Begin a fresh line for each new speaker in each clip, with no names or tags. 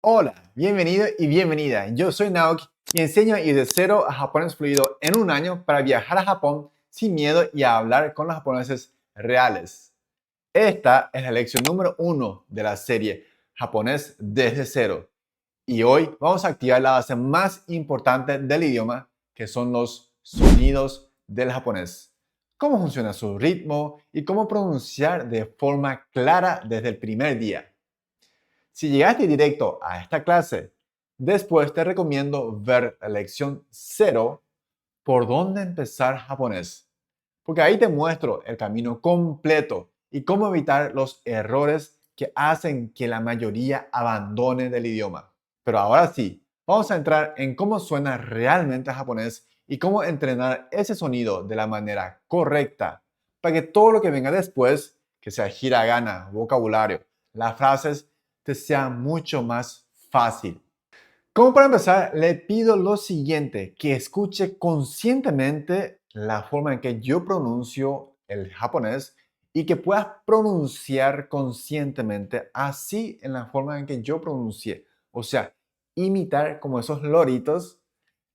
Hola, bienvenido y bienvenida. Yo soy Naoki y enseño a ir de cero a japonés fluido en un año para viajar a Japón sin miedo y a hablar con los japoneses reales. Esta es la lección número 1 de la serie Japonés desde cero. Y hoy vamos a activar la base más importante del idioma, que son los sonidos del japonés. Cómo funciona su ritmo y cómo pronunciar de forma clara desde el primer día. Si llegaste directo a esta clase, después te recomiendo ver la lección 0, por dónde empezar japonés, porque ahí te muestro el camino completo y cómo evitar los errores que hacen que la mayoría abandone del idioma. Pero ahora sí, vamos a entrar en cómo suena realmente japonés y cómo entrenar ese sonido de la manera correcta para que todo lo que venga después, que sea hiragana, vocabulario, las frases, te sea mucho más fácil. Como para empezar, le pido lo siguiente, que escuche conscientemente la forma en que yo pronuncio el japonés y que puedas pronunciar conscientemente así en la forma en que yo pronuncie. O sea, imitar como esos loritos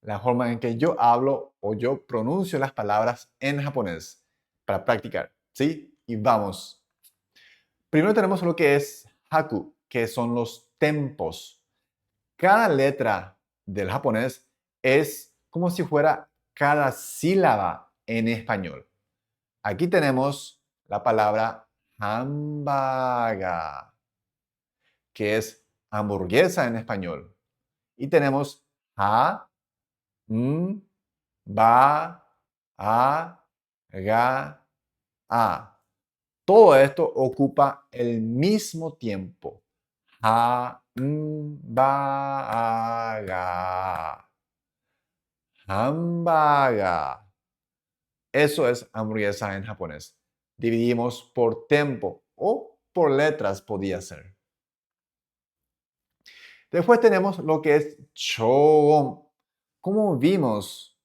la forma en que yo hablo o yo pronuncio las palabras en japonés para practicar. ¿Sí? Y vamos. Primero tenemos lo que es haku, que son los tempos. Cada letra del japonés es como si fuera cada sílaba en español. Aquí tenemos la palabra hamburger, que es hamburguesa en español. Y tenemos ha, ba, a, ga, a. Todo esto ocupa el mismo tiempo. Ha, ba, ga. Hamburger. Eso es hamburguesa en japonés. Dividimos por tempo o por letras podía ser. Después tenemos lo que es choon. Como vimos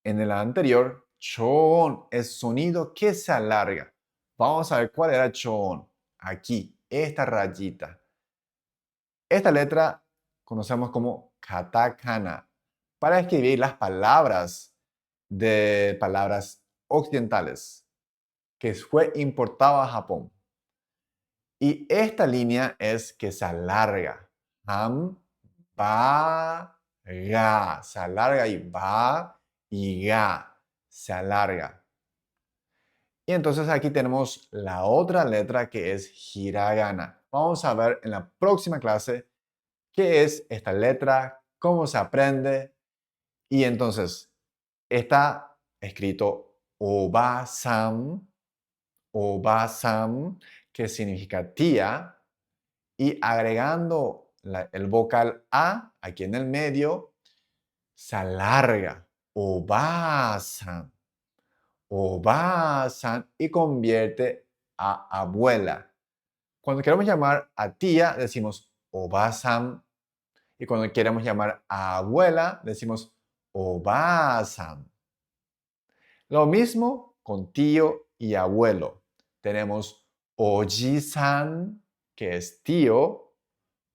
en el anterior, choon es sonido que se alarga. Vamos a ver cuál era choon. Aquí, esta rayita. Esta letra conocemos como katakana para escribir las palabras de palabras occidentales que fue importado a Japón. Y esta línea es que se alarga. Ham, ba, ga. Se alarga y ba y ga. Se alarga. Y entonces aquí tenemos la otra letra que es hiragana. Vamos a ver en la próxima clase qué es esta letra, cómo se aprende. Y entonces está escrito Oba-san, Oba-san, que significa tía, y agregando el vocal A aquí en el medio, se alarga. Oba-san, Oba-san, y convierte a abuela. Cuando queremos llamar a tía, decimos Oba-san, y cuando queremos llamar a abuela, decimos Oba-san. Lo mismo con tío y abuelo. Tenemos oji-san, que es tío,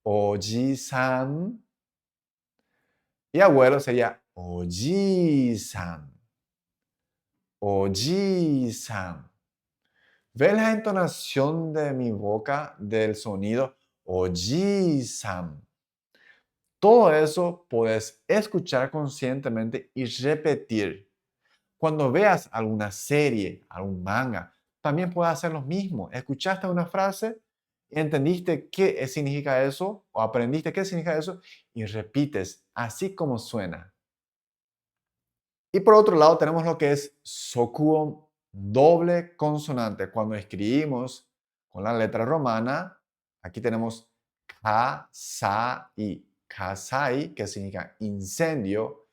oji-san. Y abuelo sería oji-san, oji-san. ¿Ves la entonación de mi boca del sonido oji-san? Todo eso puedes escuchar conscientemente y repetir. Cuando veas alguna serie, algún manga, también puedes hacer lo mismo. Escuchaste una frase, entendiste qué significa eso o aprendiste qué significa eso y repites así como suena. Y por otro lado tenemos lo que es sokuon, doble consonante. Cuando escribimos con la letra romana, aquí tenemos kasai, kasai, que significa incendio.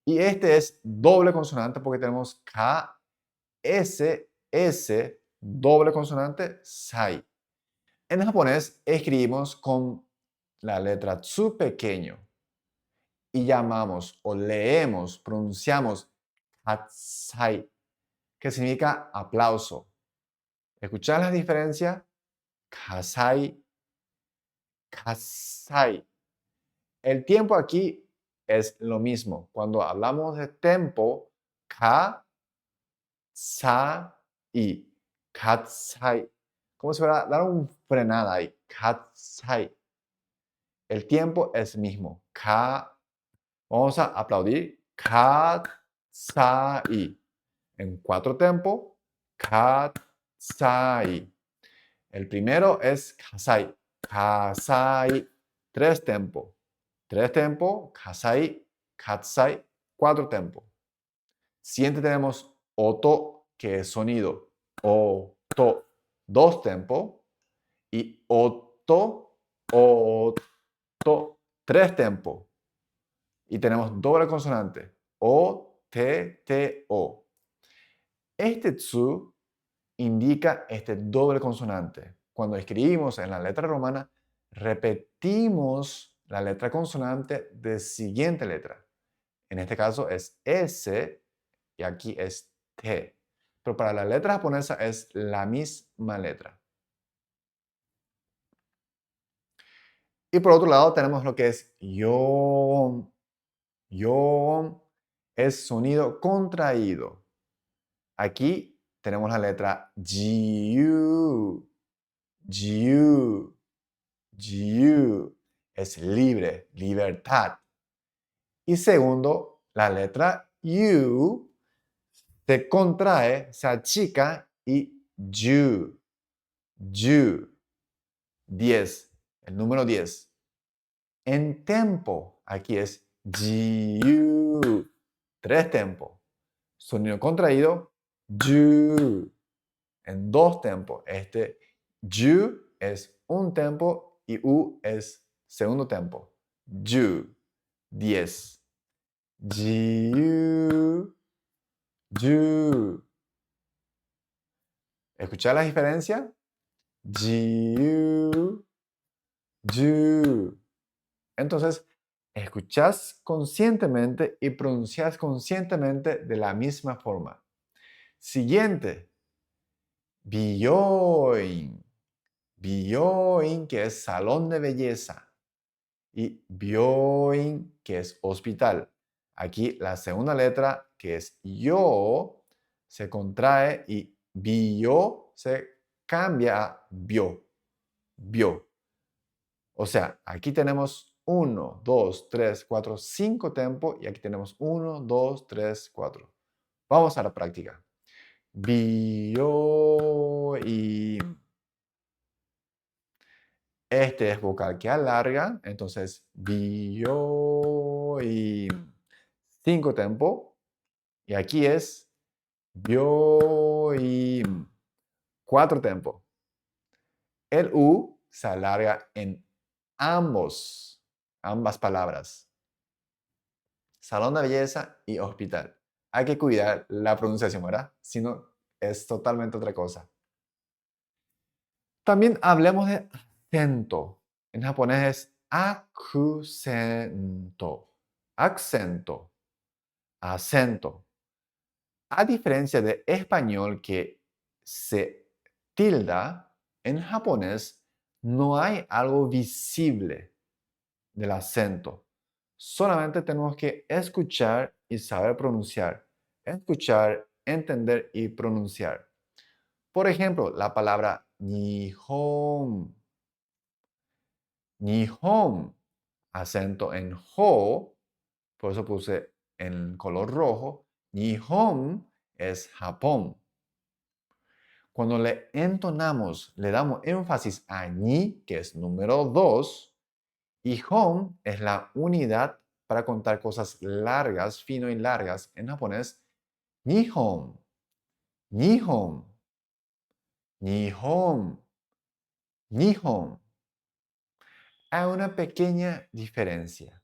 Y este es doble consonante porque tenemos K, S, S, doble consonante, sai. En japonés escribimos con la letra tsu pequeño y llamamos o leemos, pronunciamos katsai, que significa aplauso. ¿Escuchás la diferencia? Kasai, kasai. El tiempo aquí es lo mismo. Cuando hablamos de tempo, ka, sa, y katsai. Como si fuera dar un frenada ahí. Katsai. El tiempo es mismo. Vamos a aplaudir. Katsai. En 4 tiempos. Katsai. El primero es kasai. Kasai. 3 tiempos. 3 tiempos. Kasai. Katsai. 4 tiempos. Siguiente tenemos oto, que es sonido. Oto. 2 tiempos. Y oto. Oto. 3 tiempos. Y tenemos doble consonante. O, T, T, O. Este tsu indica este doble consonante. Cuando escribimos en la letra romana, repetimos la letra consonante de siguiente letra. En este caso es S y aquí es T. Pero para la letra japonesa es la misma letra. Y por otro lado tenemos lo que es yo. Yo es sonido contraído. Aquí tenemos la letra jiu. Jiu. Jiu. Es libre, libertad. Y segundo, la letra U se contrae, se achica y ju. Ju. 10. El número 10. En tempo, aquí es jiu. 3 tempos. Sonido contraído, ju. En 2 tempos. Este ju es un tempo y u es segundo tempo. Ju. 10. Jiu. Ju. ¿Escuchar la diferencia? Jiu. Ju. Entonces, escuchas conscientemente y pronuncias conscientemente de la misma forma. Siguiente. Bioin. Bioin, que es salón de belleza. Y bioin, que es hospital. Aquí la segunda letra, que es yo, se contrae y bio se cambia a bio. Bio. O sea, aquí tenemos 1, 2, 3, 4, 5 tempos y aquí tenemos 1, 2, 3, 4. Vamos a la práctica. Bio y este es vocal que alarga, entonces bio y 5 tempos. Y aquí es bio y 4 tempos. El U se alarga en ambas palabras. Salón de belleza y hospital. Hay que cuidar la pronunciación, ¿verdad? Si no, es totalmente otra cosa. También hablemos de acento. En japonés es acento. Acento. Acento. A diferencia de español que se tilda, en japonés no hay algo visible del acento. Solamente tenemos que escuchar y saber pronunciar. Escuchar, entender y pronunciar. Por ejemplo, la palabra Nihon. Nihon. Acento en ho. Por eso puse en color rojo. Nihon es Japón. Cuando le entonamos, le damos énfasis a ni, que es número 2, y hon es la unidad para contar cosas largas, fino y largas. En japonés, nihon, nihon, nihon, nihon. Hay una pequeña diferencia.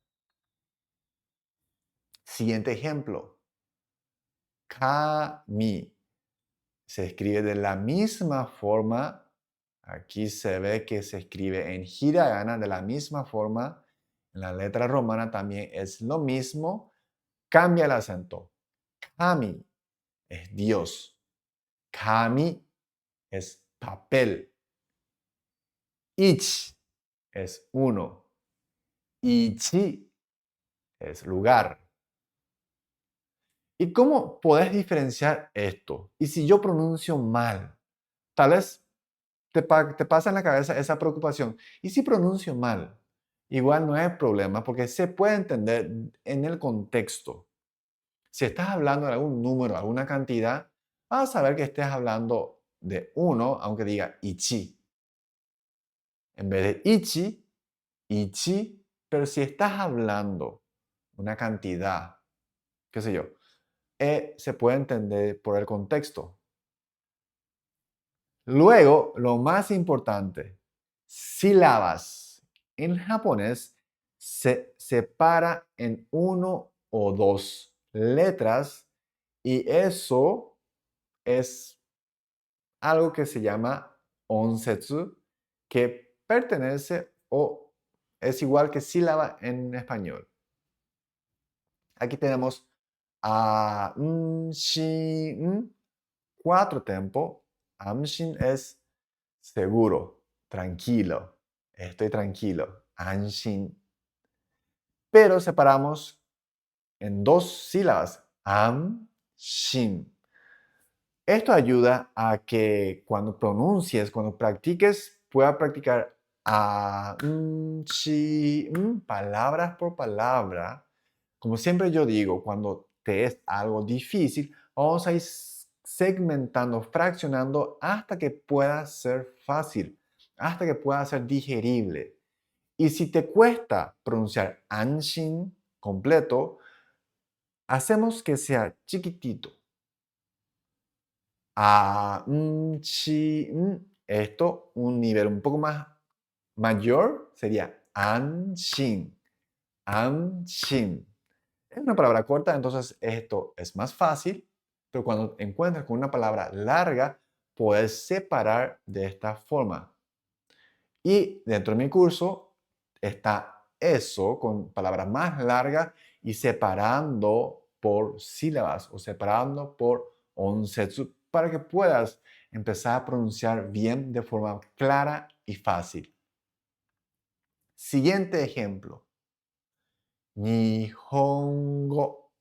Siguiente ejemplo. Kami. Se escribe de la misma forma. Aquí se ve que se escribe en hiragana de la misma forma. En la letra romana también es lo mismo. Cambia el acento. Kami es Dios. Kami es papel. Ich es uno. Ichi es lugar. ¿Y cómo podés diferenciar esto? Y si yo pronuncio mal, tal vez te pasa en la cabeza esa preocupación. ¿Y si pronuncio mal? Igual no hay problema porque se puede entender en el contexto. Si estás hablando de algún número, alguna cantidad, vas a saber que estés hablando de uno, aunque diga ichi. En vez de ichi, ichi. Pero si estás hablando una cantidad, qué sé yo, se puede entender por el contexto. Luego, lo más importante, sílabas. En japonés se separa en uno o dos letras y eso es algo que se llama onsetsu, que pertenece o es igual que sílaba en español. Aquí tenemos a, shin, cuatro tiempos. Amshin es seguro, tranquilo, estoy tranquilo, anshin. Pero separamos en dos sílabas, am, shin. Esto ayuda a que cuando pronuncies, cuando practiques, pueda practicar a, shi, palabras por palabra. Como siempre yo digo, cuando te es algo difícil, vamos a ir segmentando, fraccionando hasta que pueda ser fácil, hasta que pueda ser digerible. Y si te cuesta pronunciar anshin completo, hacemos que sea chiquitito. A, chi, esto, un nivel un poco más mayor, sería anshin. Anshin. Es una palabra corta, entonces esto es más fácil, pero cuando encuentras con una palabra larga, puedes separar de esta forma. Y dentro de mi curso está eso con palabras más largas y separando por sílabas o separando por onsetsu para que puedas empezar a pronunciar bien de forma clara y fácil. Siguiente ejemplo. Nihongo.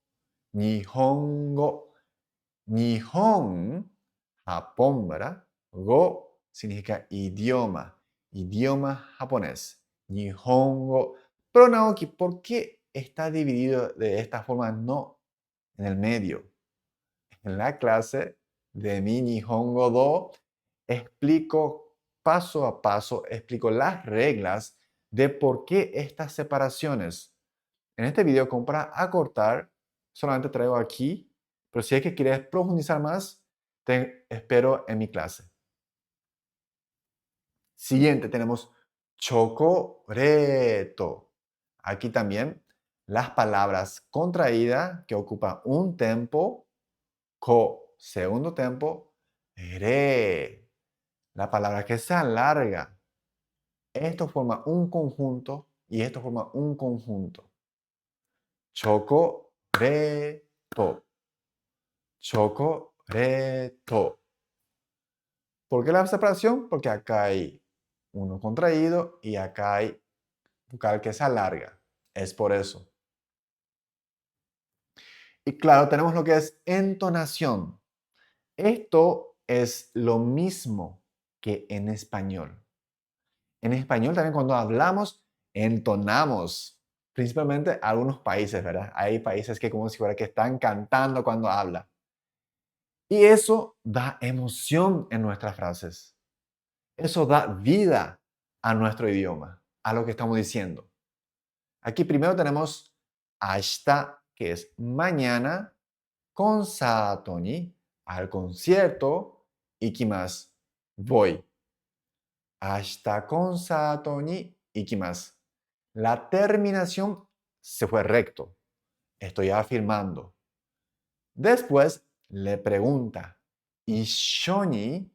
Nihongo. Nihon, Japón, ¿verdad? Go significa idioma, idioma japonés. Nihongo. Pero Naoki, ¿por qué está dividido de esta forma, no en el medio? En la clase de mi Nihongo Do explico paso a paso, explico las reglas de por qué estas separaciones. En este video, como para acortar, solamente traigo aquí, pero si es que quieres profundizar más, te espero en mi clase. Siguiente tenemos chocoreto. Aquí también las palabras contraídas que ocupan un tempo, ko, segundo tempo, re, la palabra que se alarga. Esto forma un conjunto y esto forma un conjunto. Chocoreto. Chocoreto. ¿Por qué la separación? Porque acá hay uno contraído y acá hay vocal que se alarga. Es por eso. Y claro, tenemos lo que es entonación. Esto es lo mismo que en español. En español también cuando hablamos, entonamos. Principalmente algunos países, ¿verdad? Hay países que como si fuera que están cantando cuando habla. Y eso da emoción en nuestras frases. Eso da vida a nuestro idioma, a lo que estamos diciendo. Aquí primero tenemos ashita, que es mañana, konsato ni, al concierto, ikimasu, voy. Ashita konsato ni ikimasu. La terminación se fue recto. Estoy afirmando. Después le pregunta, ishoni,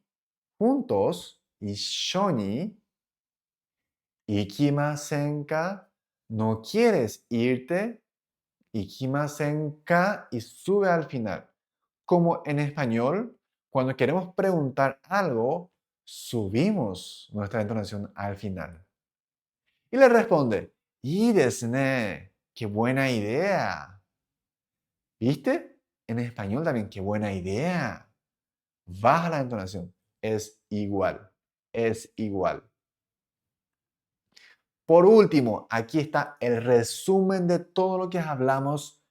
juntos, ishoni, ikimasen ka, ¿no quieres irte? Ikimasen ka y sube al final. Como en español, cuando queremos preguntar algo, subimos nuestra entonación al final. Y le responde, いいですね. ¡Qué buena idea! ¿Viste? En español también, ¡qué buena idea! Baja la entonación. Es igual. Es igual. Por último, aquí está el resumen de todo lo que hablamos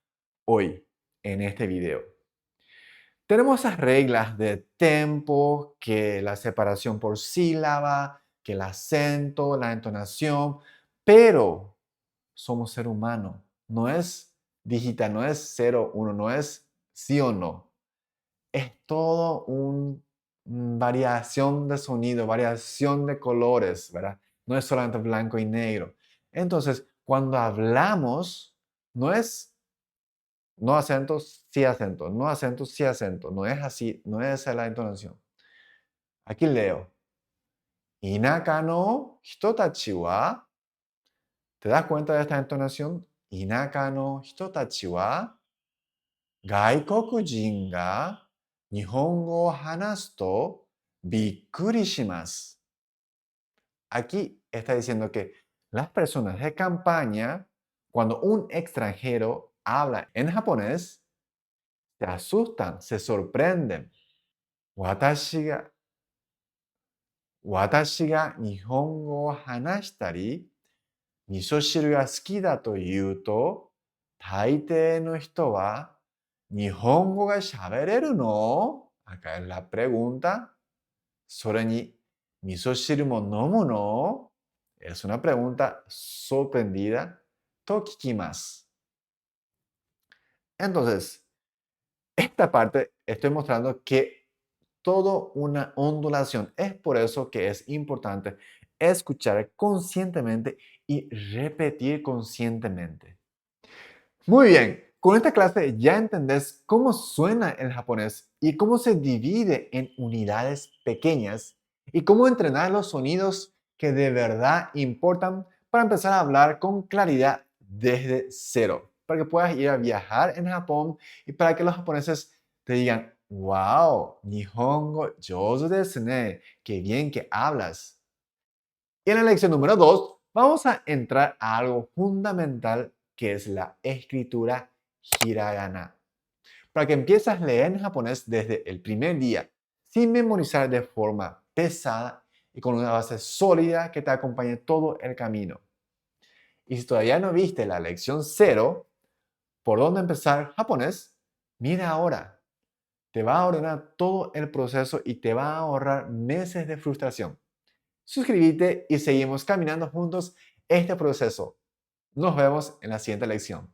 hoy en este video. Tenemos esas reglas de tempo, que la separación por sílaba, que el acento, la entonación, pero somos ser humano. No es digital, no es 0, 1, no es sí o no. Es todo una variación de sonido, variación de colores, ¿verdad? No es solamente blanco y negro. Entonces, cuando hablamos, no es no acentos, sí acento, no acentos, sí acento. No es así, no es esa la entonación. Aquí leo. Inaka no hitotachi wa. ¿Te das cuenta de esta entonación? Inaka no hitotachi wa gaikokujin ga nihongo o hanasu to bikkuri shimasu. Aquí está diciendo que las personas de campaña, cuando un extranjero habla en japonés, se asustan, se sorprenden. Watashi ga nihongo o hanashitari, misoshiru ga suki da to iu to, taitei no hito wa nihongo ga shabereru no? Acá es la pregunta. Sore ni misoshiru mo nomu no? Es una pregunta sorprendida. To kikimasu. Entonces, esta parte estoy mostrando que todo una ondulación. Es por eso que es importante escuchar conscientemente y repetir conscientemente. Muy bien, con esta clase ya entendés cómo suena el japonés y cómo se divide en unidades pequeñas y cómo entrenar los sonidos que de verdad importan para empezar a hablar con claridad desde cero, para que puedas ir a viajar en Japón y para que los japoneses te digan, wow, Nihongo jouzu desu ne, qué bien que hablas. Y en la lección número 2 vamos a entrar a algo fundamental que es la escritura hiragana. Para que empieces a leer en japonés desde el primer día, sin memorizar de forma pesada y con una base sólida que te acompañe todo el camino. Y si todavía no viste la lección 0, por dónde empezar japonés, mira ahora. Te va a ordenar todo el proceso y te va a ahorrar meses de frustración. Suscríbete y seguimos caminando juntos este proceso. Nos vemos en la siguiente lección.